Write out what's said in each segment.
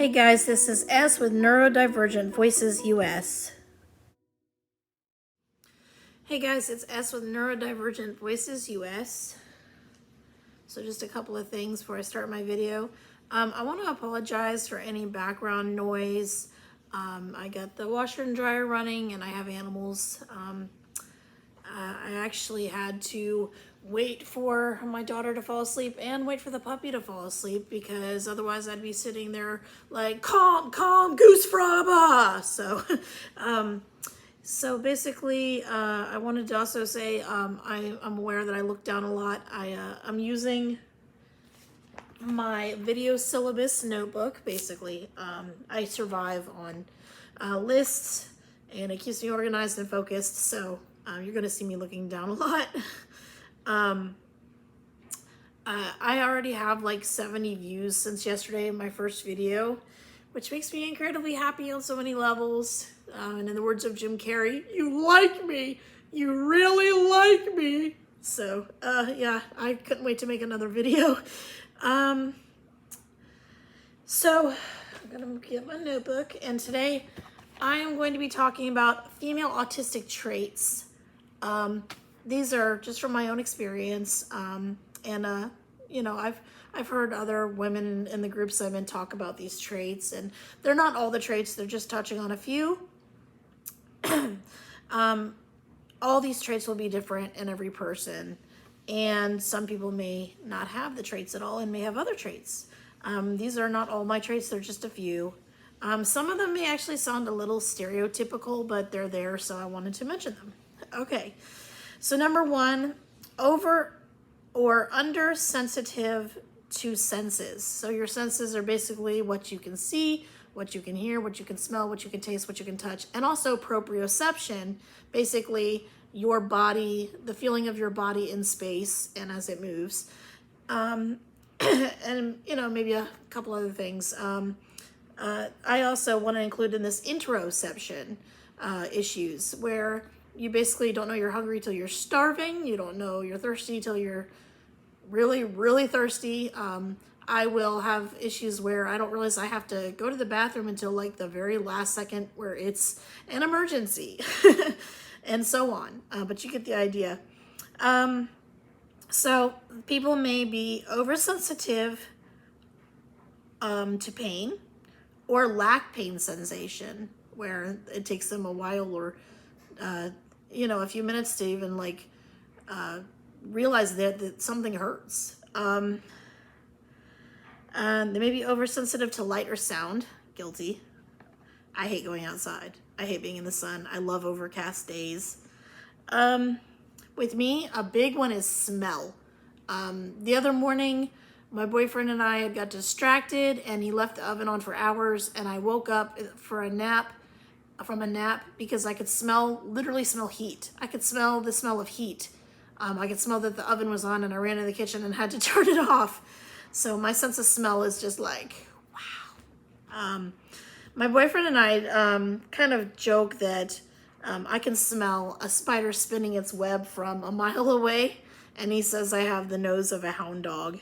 Hey guys, this is S with Neurodivergent Voices US. Hey guys, it's S with Neurodivergent Voices US. So just a couple of things before I start my video. I want to apologize for any background noise. I got the washer and dryer running and I have animals. I actually had to wait for my daughter to fall asleep and wait for the puppy to fall asleep because otherwise I'd be sitting there like, calm, goose fraba. So basically, I wanted to also say I'm aware that I look down a lot. I'm using my video syllabus notebook, basically. I survive on lists and it keeps me organized and focused, so you're gonna see me looking down a lot. I already have like 70 views since yesterday in my first video, which makes me incredibly happy on so many levels. And in the words of Jim Carrey, you like me, you really like me. So yeah, I couldn't wait to make another video. So I'm gonna get my notebook, and today I am going to be talking about female autistic traits. These are just from my own experience, you know, I've heard other women in the groups I'm in talk about these traits, and they're not all the traits, they're just touching on a few. All these traits will be different in every person, and some people may not have the traits at all and may have other traits. These are not all my traits, they're just a few. Some of them may actually sound a little stereotypical, but they're there, so I wanted to mention them. Okay, so number one, over or under sensitive to senses. So your senses are basically what you can see, what you can hear, what you can smell, what you can taste, what you can touch, and also proprioception, basically your body, the feeling of your body in space and as it moves. And you know, maybe a couple other things. I also want to include in this interoception issues, where you basically don't know you're hungry till you're starving. You don't know you're thirsty till you're really, really thirsty. I will have issues where I don't realize I have to go to the bathroom until like the very last second where it's an emergency and so on. But you get the idea. So people may be oversensitive to pain or lack pain sensation, where it takes them a while or you know, a few minutes to even like realize that something hurts. They may be oversensitive to light or sound. Guilty. I hate going outside. I hate being in the sun. I love overcast days. With me, a big one is smell. The other morning, my boyfriend and I got distracted and he left the oven on for hours, and I woke up from a nap because I could literally smell heat. I could smell the smell of heat. I could smell that the oven was on, and I ran to the kitchen and had to turn it off. So my sense of smell is just like, wow. My boyfriend and I kind of joke that I can smell a spider spinning its web from a mile away, and he says I have the nose of a hound dog.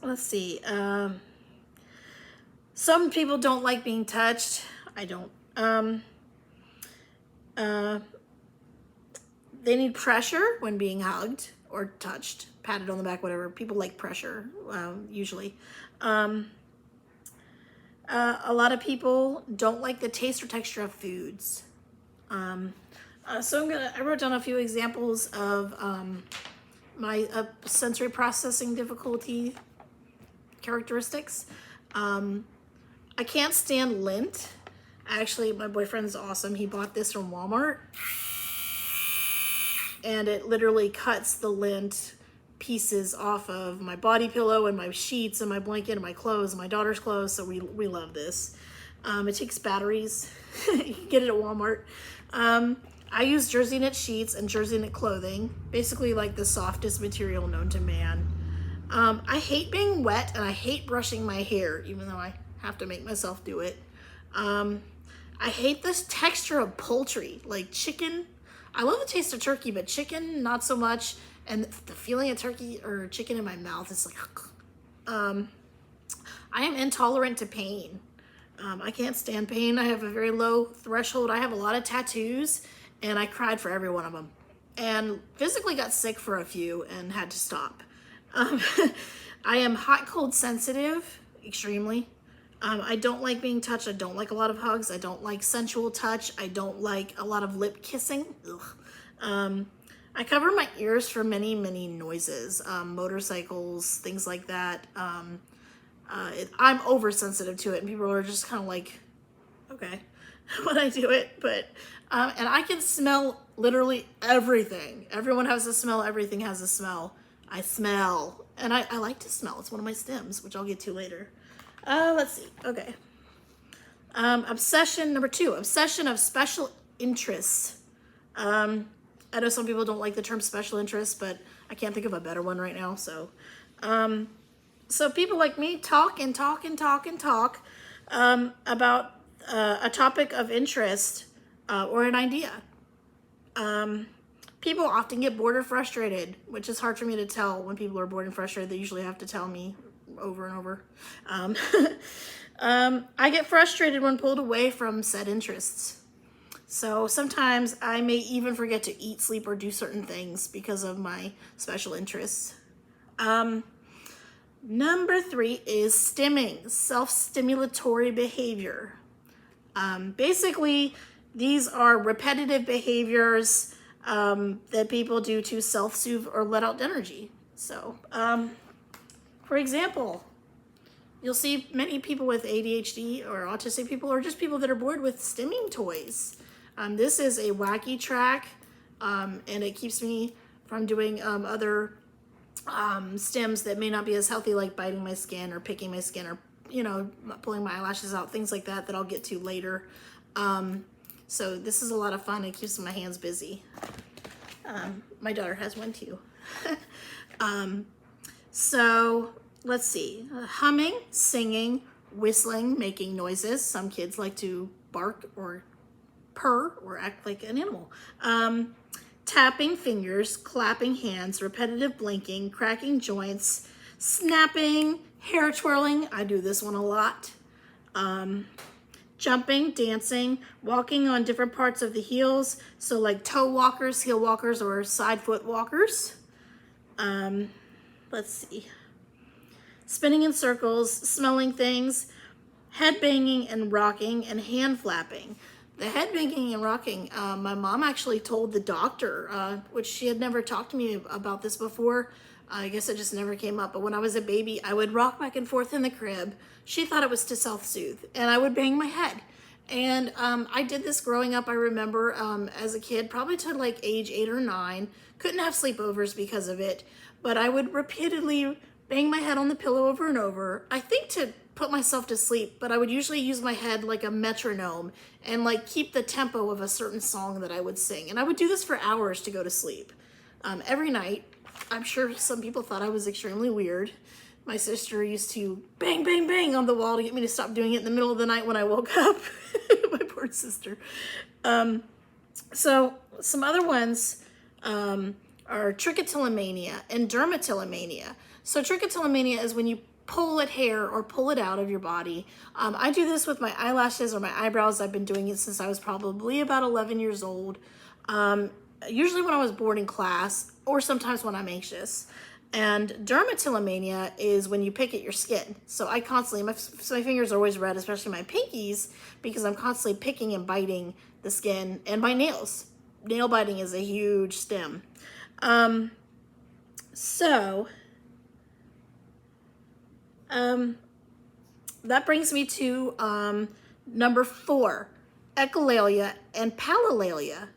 Let's see. Some people don't like being touched. I don't. They need pressure when being hugged or touched, patted on the back, whatever. People like pressure, usually. A lot of people don't like the taste or texture of foods. So I wrote down a few examples of my sensory processing difficulty characteristics. I can't stand lint. Actually, my boyfriend's awesome. He bought this from Walmart, and it literally cuts the lint pieces off of my body pillow and my sheets and my blanket and my clothes, my daughter's clothes, so we love this. It takes batteries. You can get it at Walmart. I use jersey knit sheets and jersey knit clothing, basically like the softest material known to man. I hate being wet, and I hate brushing my hair, even though I have to make myself do it. I hate this texture of poultry, like chicken. I love the taste of turkey, but chicken, not so much. And the feeling of turkey or chicken in my mouth is like, I am intolerant to pain. I can't stand pain. I have a very low threshold. I have a lot of tattoos, and I cried for every one of them. And physically got sick for a few and had to stop. Um, I am hot, cold sensitive, extremely. I don't like being touched. I don't like a lot of hugs. I don't like sensual touch. I don't like a lot of lip kissing. Ugh. I cover my ears for many, many noises, motorcycles, things like that. I'm oversensitive to it, and people are just kind of like, okay, when I do it. But and I can smell literally everything. Everyone has a smell. Everything has a smell. I smell, and I like to smell. It's one of my stems, which I'll get to later. Let's see. Okay. Obsession number 2. Obsession of special interests. I know some people don't like the term special interest, but I can't think of a better one right now. So, so people like me talk and talk and talk and talk about a topic of interest or an idea. People often get bored or frustrated, which is hard for me to tell when people are bored and frustrated. They usually have to tell me over and over. I get frustrated when pulled away from said interests. So sometimes I may even forget to eat, sleep, or do certain things because of my special interests. Number 3 is stimming, self-stimulatory behavior. Basically, these are repetitive behaviors that people do to self-soothe or let out energy. So, for example, you'll see many people with ADHD or autistic people, or just people that are bored with stimming toys. This is a wacky track, and it keeps me from doing other stims that may not be as healthy, like biting my skin or picking my skin or, you know, pulling my eyelashes out, things like that I'll get to later. So this is a lot of fun. It keeps my hands busy. My daughter has one too. So let's see. Humming, singing, whistling, making noises. Some kids like to bark or purr or act like an animal. Tapping fingers, clapping hands, repetitive blinking, cracking joints, snapping, hair twirling. I do this one a lot. Jumping, dancing, walking on different parts of the heels. So like toe walkers, heel walkers, or side foot walkers. Let's see. Spinning in circles, smelling things, head banging and rocking, and hand flapping. The head banging and rocking, my mom actually told the doctor, which she had never talked to me about this before. I guess it just never came up. But when I was a baby, I would rock back and forth in the crib. She thought it was to self-soothe, and I would bang my head. And I did this growing up, I remember, as a kid, probably to like age 8 or 9. Couldn't have sleepovers because of it, but I would repeatedly bang my head on the pillow over and over. I think to put myself to sleep, but I would usually use my head like a metronome and like keep the tempo of a certain song that I would sing. And I would do this for hours to go to sleep. Every night. I'm sure some people thought I was extremely weird. My sister used to bang, bang, bang on the wall to get me to stop doing it in the middle of the night when I woke up. My poor sister. So some other ones are trichotillomania and dermatillomania. So trichotillomania is when you pull at hair or pull it out of your body. I do this with my eyelashes or my eyebrows. I've been doing it since I was probably about 11 years old. Usually when I was bored in class, or sometimes when I'm anxious. And dermatillomania is when you pick at your skin. So I constantly, my fingers are always red, especially my pinkies, because I'm constantly picking and biting the skin and my nails. Nail biting is a huge stem. That brings me to number 4, echolalia and palilalia.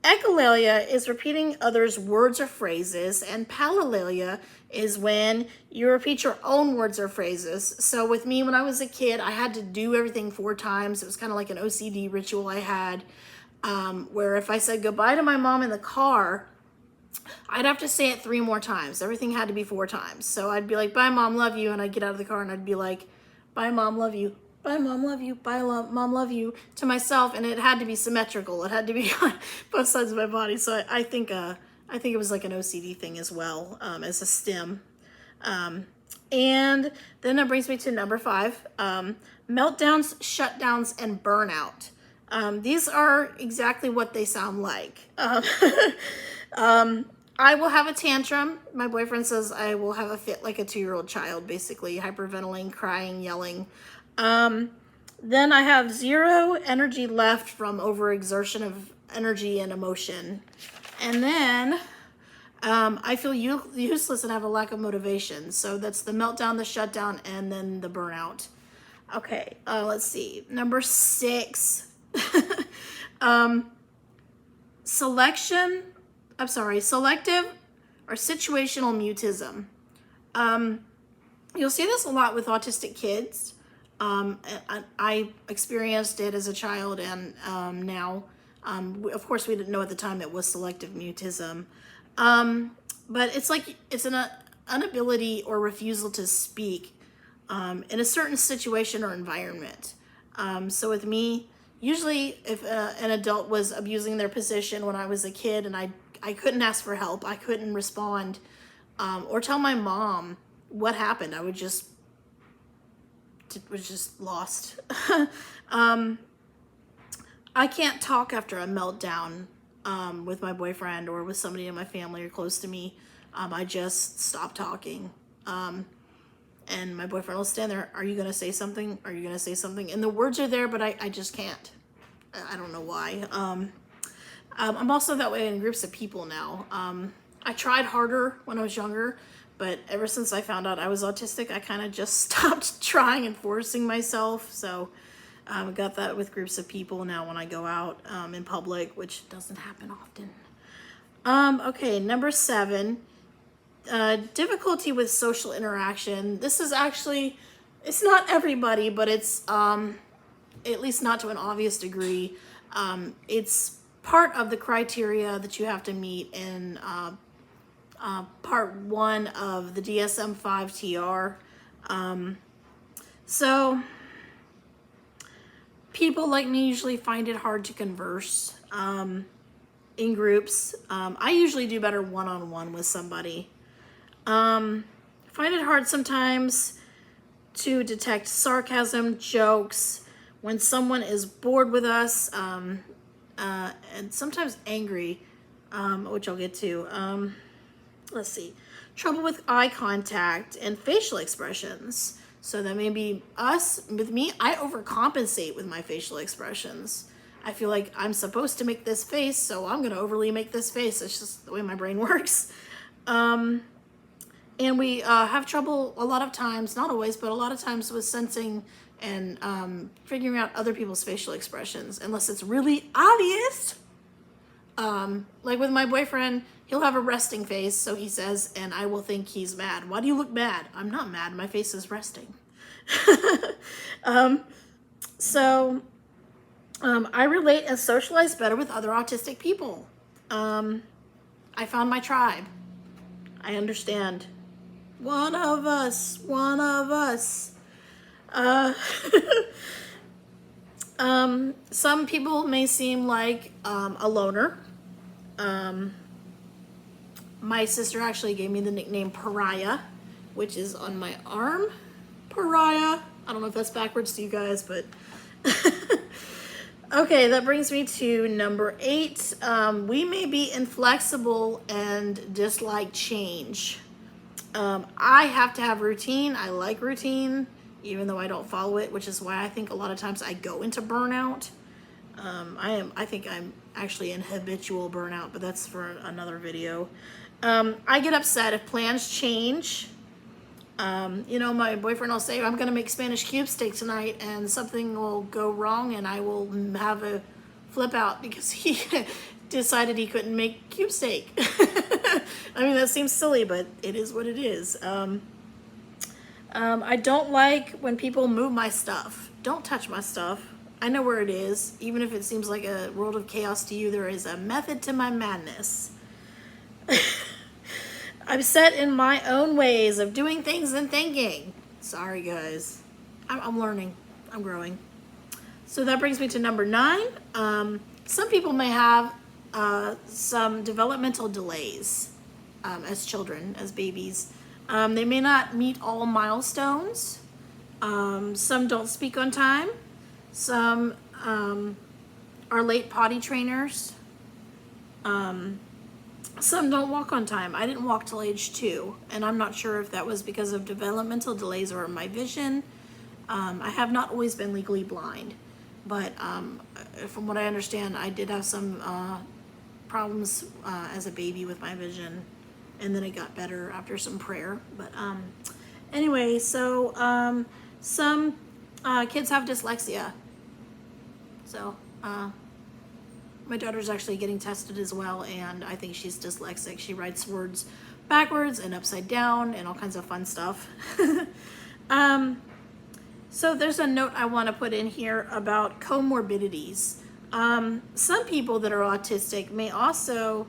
Echolalia is repeating others' words or phrases, and palilalia is when you repeat your own words or phrases. So with me, when I was a kid, I had to do everything 4 times. It was kind of like an OCD ritual I had, where if I said goodbye to my mom in the car, I'd have to say it 3 more times. Everything had to be 4 times. So I'd be like, bye, Mom, love you. And I'd get out of the car and I'd be like, bye, Mom, love you. Bye, Mom, love you. Bye, Mom, love you, to myself. And it had to be symmetrical. It had to be on both sides of my body. So I think it was like an OCD thing as well, as a stem. And then that brings me to number 5, meltdowns, shutdowns, and burnout. These are exactly what they sound like. I will have a tantrum. My boyfriend says I will have a fit like a 2-year-old child, basically, hyperventilating, crying, yelling. Then I have 0 energy left from overexertion of energy and emotion. And then I feel useless and have a lack of motivation. So that's the meltdown, the shutdown, and then the burnout. Okay, let's see. Number 6. Selective or situational mutism. You'll see this a lot with autistic kids. I experienced it as a child, and now, of course, we didn't know at the time it was selective mutism. But it's like it's an inability or refusal to speak in a certain situation or environment. So with me, usually if an adult was abusing their position when I was a kid and I couldn't ask for help, I couldn't respond or tell my mom what happened, I was just lost. I can't talk after a meltdown with my boyfriend or with somebody in my family or close to me. I just stop talking. And my boyfriend will stand there. Are you going to say something? Are you going to say something? And the words are there, but I just can't. I don't know why. I'm also that way in groups of people now. I tried harder when I was younger, but ever since I found out I was autistic, I kind of just stopped trying and forcing myself. So I got that with groups of people now when I go out in public, which doesn't happen often. Okay, number 7, difficulty with social interaction. This is actually, it's not everybody, but it's at least not to an obvious degree. It's part of the criteria that you have to meet in part 1 of the DSM-5 TR. So people like me usually find it hard to converse in groups. I usually do better one-on-one with somebody. Find it hard sometimes to detect sarcasm, jokes, when someone is bored with us, and sometimes angry, which I'll get to. Let's see. Trouble with eye contact and facial expressions. So that may be with me, I overcompensate with my facial expressions. I feel like I'm supposed to make this face, so I'm going to overly make this face. It's just the way my brain works. And we have trouble a lot of times, not always, but a lot of times with sensing and figuring out other people's facial expressions, unless it's really obvious. Like with my boyfriend, he'll have a resting face, so he says, and I will think he's mad. Why do you look mad? I'm not mad. My face is resting. I relate and socialize better with other autistic people. I found my tribe. I understand. One of us. Some people may seem like a loner. My sister actually gave me the nickname Pariah, which is on my arm. Pariah. I don't know if that's backwards to you guys, but okay, that brings me to number 8. We may be inflexible and dislike change. I have to have routine. I like routine, even though I don't follow it, which is why I think a lot of times I go into burnout. I think I'm actually in habitual burnout, but that's for another video. I get upset if plans change. My boyfriend will say, I'm going to make Spanish cube steak tonight, and something will go wrong, and I will have a flip out because he decided he couldn't make cube steak. I mean, that seems silly, but it is what it is. I don't like when people move my stuff. Don't touch my stuff. I know where it is. Even if it seems like a world of chaos to you, there is a method to my madness. I'm set in my own ways of doing things and thinking. Sorry, guys. I'm learning. I'm growing. So that brings me to number 9. Some people may have some developmental delays as children, as babies. They may not meet all milestones. Some don't speak on time. Some are late potty trainers. Some don't walk on time. I didn't walk till age 2, and I'm not sure if that was because of developmental delays or my vision. I have not always been legally blind, but from what I understand, I did have some problems as a baby with my vision, and then it got better after some prayer. But anyway, so some kids have dyslexia. So my daughter's actually getting tested as well, and I think she's dyslexic. She writes words backwards and upside down and all kinds of fun stuff. So there's a note I want to put in here about comorbidities. Some people that are autistic may also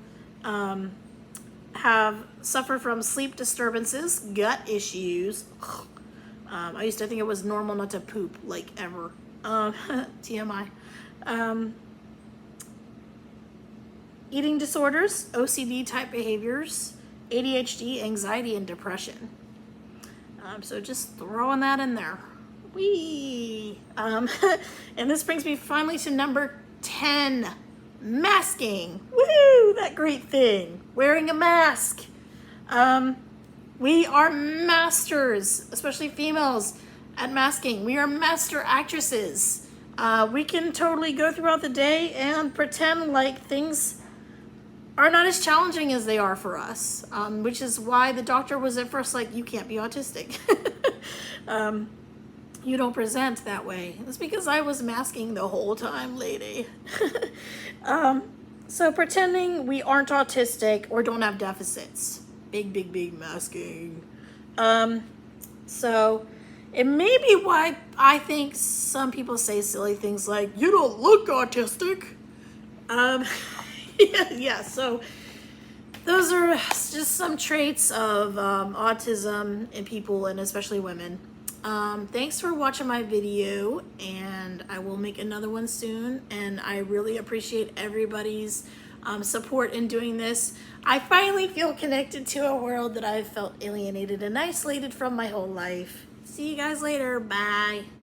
suffer from sleep disturbances, gut issues. I used to think it was normal not to poop, like, ever. TMI. Eating disorders, OCD type behaviors, ADHD, anxiety, and depression. So just throwing that in there. Whee! And this brings me finally to number 10, masking. Woo! That great thing, wearing a mask. We are masters, especially females, at masking. We are master actresses. We can totally go throughout the day and pretend like things are not as challenging as they are for us, which is why the doctor was at first like, you can't be autistic. You don't present that way. It's because I was masking the whole time, lady. So pretending we aren't autistic or don't have deficits. Big, big, big masking. So it may be why I think some people say silly things like, you don't look autistic. Yeah, so those are just some traits of autism in people, and especially women. Thanks for watching my video, and I will make another one soon, and I really appreciate everybody's support in doing this. I finally feel connected to a world that I've felt alienated and isolated from my whole life. See you guys later. Bye.